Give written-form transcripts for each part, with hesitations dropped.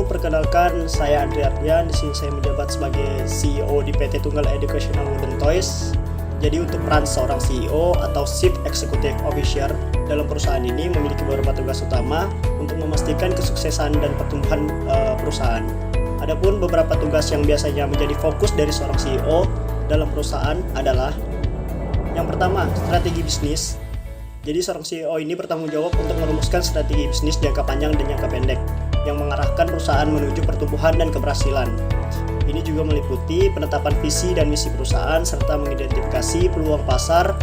perkenalkan, saya Andri Ardian. Di sini saya menjabat sebagai CEO di PT Tunggal Educational Wooden Toys. Jadi untuk peran seorang CEO atau Chief Executive Officer dalam perusahaan ini memiliki beberapa tugas utama untuk memastikan kesuksesan dan pertumbuhan perusahaan. Adapun beberapa tugas yang biasanya menjadi fokus dari seorang CEO dalam perusahaan adalah yang pertama, strategi bisnis. Jadi seorang CEO ini bertanggung jawab untuk merumuskan strategi bisnis jangka panjang dan jangka pendek yang mengarahkan perusahaan menuju pertumbuhan dan keberhasilan. Ini juga meliputi penetapan visi dan misi perusahaan serta mengidentifikasi peluang pasar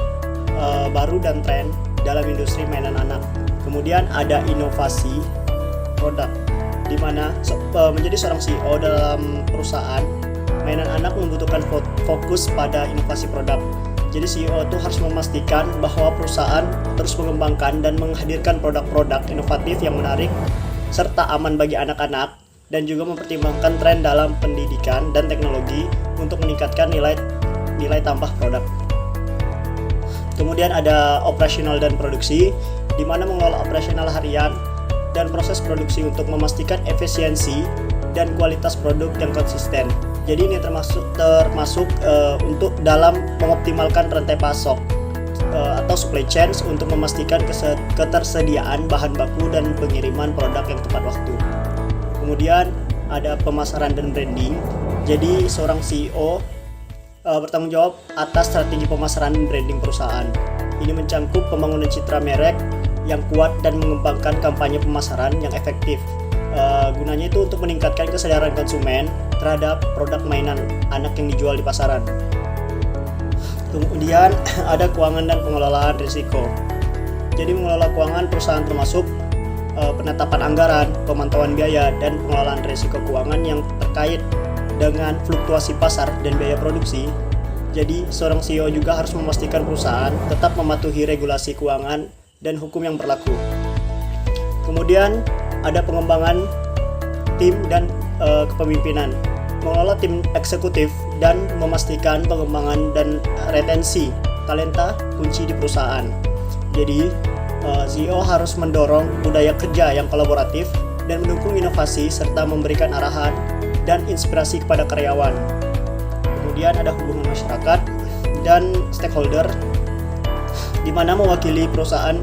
baru dan tren dalam industri mainan anak. Kemudian ada inovasi produk, di mana menjadi seorang CEO dalam perusahaan mainan anak membutuhkan fokus pada inovasi produk. Jadi CEO itu harus memastikan bahwa perusahaan terus mengembangkan dan menghadirkan produk-produk inovatif yang menarik serta aman bagi anak-anak, dan juga mempertimbangkan tren dalam pendidikan dan teknologi untuk meningkatkan nilai tambah produk. Kemudian ada operasional dan produksi, di mana mengelola operasional harian dan proses produksi untuk memastikan efisiensi dan kualitas produk yang konsisten. Jadi ini termasuk untuk dalam mengoptimalkan rantai pasok atau supply chain untuk memastikan ketersediaan bahan baku dan pengiriman produk yang tepat waktu. Kemudian ada pemasaran dan branding. Jadi seorang CEO bertanggung jawab atas strategi pemasaran dan branding perusahaan. Ini mencangkup pembangunan citra merek yang kuat dan mengembangkan kampanye pemasaran yang efektif. Gunanya itu untuk meningkatkan kesadaran konsumen terhadap produk mainan anak yang dijual di pasaran. Kemudian ada keuangan dan pengelolaan risiko. Jadi mengelola keuangan perusahaan termasuk penetapan anggaran, pemantauan biaya, dan pengelolaan risiko keuangan yang terkait dengan fluktuasi pasar dan biaya produksi. Jadi seorang CEO juga harus memastikan perusahaan tetap mematuhi regulasi keuangan dan hukum yang berlaku. Kemudian ada pengembangan tim dan kepemimpinan, mengelola tim eksekutif dan memastikan pengembangan dan retensi talenta kunci di perusahaan. Jadi CEO harus mendorong budaya kerja yang kolaboratif dan mendukung inovasi serta memberikan arahan dan inspirasi kepada karyawan. Kemudian ada hubungan masyarakat dan stakeholder, di mana mewakili perusahaan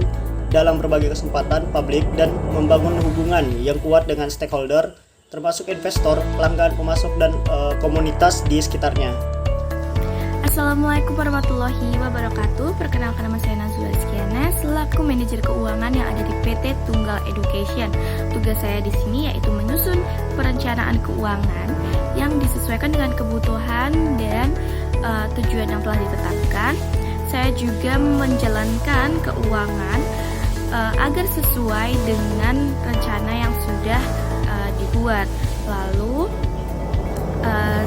dalam berbagai kesempatan publik dan membangun hubungan yang kuat dengan stakeholder, termasuk investor, pelanggan, pemasok, dan komunitas di sekitarnya. Assalamualaikum warahmatullahi wabarakatuh. Perkenalkan, nama saya Nazula Rizkiana selaku manajer keuangan yang ada di PT Tunggal Education. Tugas saya di sini yaitu menyusun perencanaan keuangan yang disesuaikan dengan kebutuhan dan tujuan yang telah ditetapkan. Saya juga menjalankan keuangan agar sesuai dengan rencana yang sudah dibuat. Lalu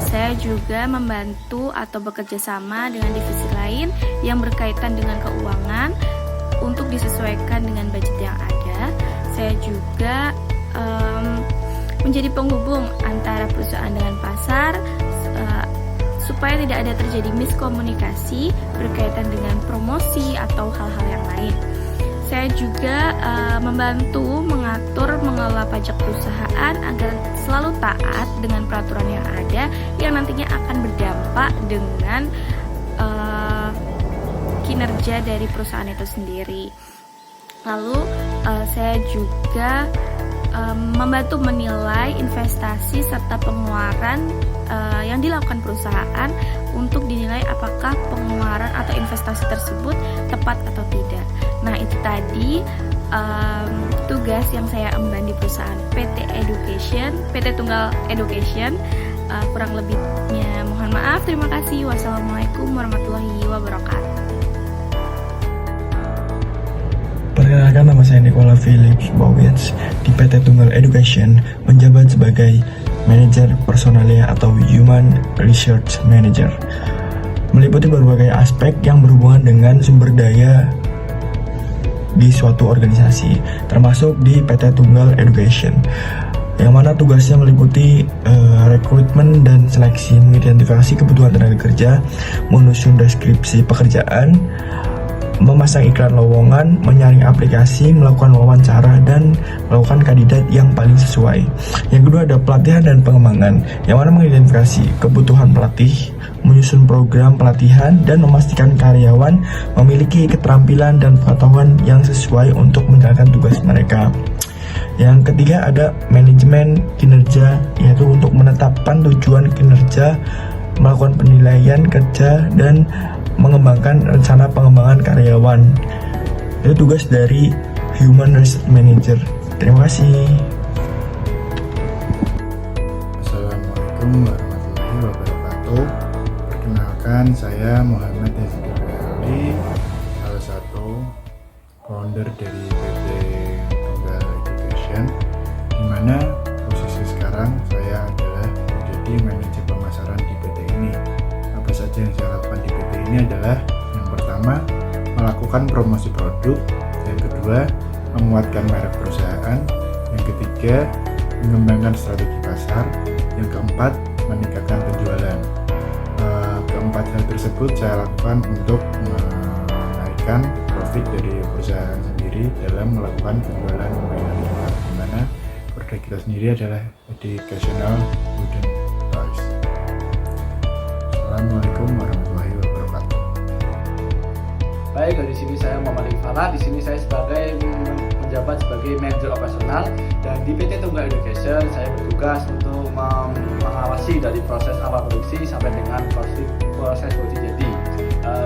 saya juga membantu atau bekerja sama dengan divisi lain yang berkaitan dengan keuangan untuk disesuaikan dengan budget yang ada. Saya juga menjadi penghubung antara perusahaan dengan pasar supaya tidak ada terjadi miskomunikasi berkaitan dengan promosi atau hal-hal yang lain. Saya juga membantu mengatur mengelola pajak perusahaan agar selalu taat dengan peraturan yang ada yang nantinya akan berdampak dengan kinerja dari perusahaan itu sendiri. Lalu saya juga membantu menilai investasi serta pengeluaran yang dilakukan perusahaan untuk dinilai apakah pengeluaran atau investasi tersebut tepat atau tidak. Nah, itu tadi tugas yang saya emban di perusahaan PT Tunggal Education. Kurang lebihnya mohon maaf. Terima kasih. Wassalamualaikum warahmatullahi wabarakatuh. Perkenalkan, nama saya Nicola Philips Bowens di PT Tunggal Education, menjabat sebagai manajer personalia atau Human Research Manager. Meliputi berbagai aspek yang berhubungan dengan sumber daya di suatu organisasi, termasuk di PT Tunggal Education, yang mana tugasnya meliputi rekrutmen dan seleksi, mengidentifikasi kebutuhan tenaga kerja, menyusun deskripsi pekerjaan, memasang iklan lowongan, menyaring aplikasi, melakukan wawancara, dan melakukan kandidat yang paling sesuai. Yang kedua ada pelatihan dan pengembangan, yang mana mengidentifikasi kebutuhan pelatih, menyusun program pelatihan, dan memastikan karyawan memiliki keterampilan dan pengetahuan yang sesuai untuk menjalankan tugas mereka. Yang ketiga ada manajemen kinerja, yaitu untuk menetapkan tujuan kinerja, melakukan penilaian kerja, dan mengembangkan rencana pengembangan karyawan. Itu tugas dari Human Resource Manager. Terima kasih. Assalamualaikum warahmatullahi wabarakatuh. Perkenalkan, saya Muhammad Yazid Ali, salah satu founder dari PT Tunggal Education, di mana posisi sekarang saya adalah menjadi manajer pemasaran di PT ini. Apa saja yang saya lakukan di PT ini adalah yang pertama, melakukan promosi produk, yang kedua, menguatkan merek perusahaan, yang ketiga, mengembangkan strategi pasar, yang keempat, meningkatkan penjualan. Keempat hal tersebut saya lakukan untuk menaikkan profit dari perusahaan sendiri dalam melakukan penjualan mainan lingkar, di mana produk kita sendiri adalah educational wooden toys. Assalamualaikum warahmatullahi wabarakatuh. Baik, dari sini saya Muhammad Farah. Di sini saya menjabat sebagai manajer operasional, dan di PT Tunggal Education saya bertugas untuk mengawasi dari proses awal produksi sampai dengan proses produksi jadi.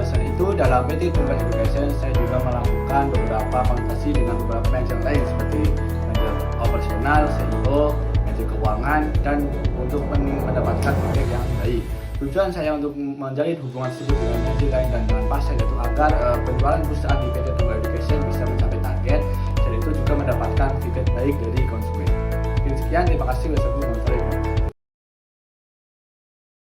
Selain itu, dalam PT Tunggal Education saya juga melakukan beberapa konsultasi dengan beberapa manajer lain seperti manajer operasional, CEO, manajer keuangan, dan untuk mendapatkan feedback yang baik. Tujuan saya untuk menjalin hubungan tersebut dengan manajer lain dan dengan pasar yaitu agar penjualan perusahaan di PT Tunggal Education bisa mencapai target, dan itu juga mendapatkan feedback baik dari konsumen. Sekian, terima kasih. Wassalamualaikum warahmatullahi wabarakatuh.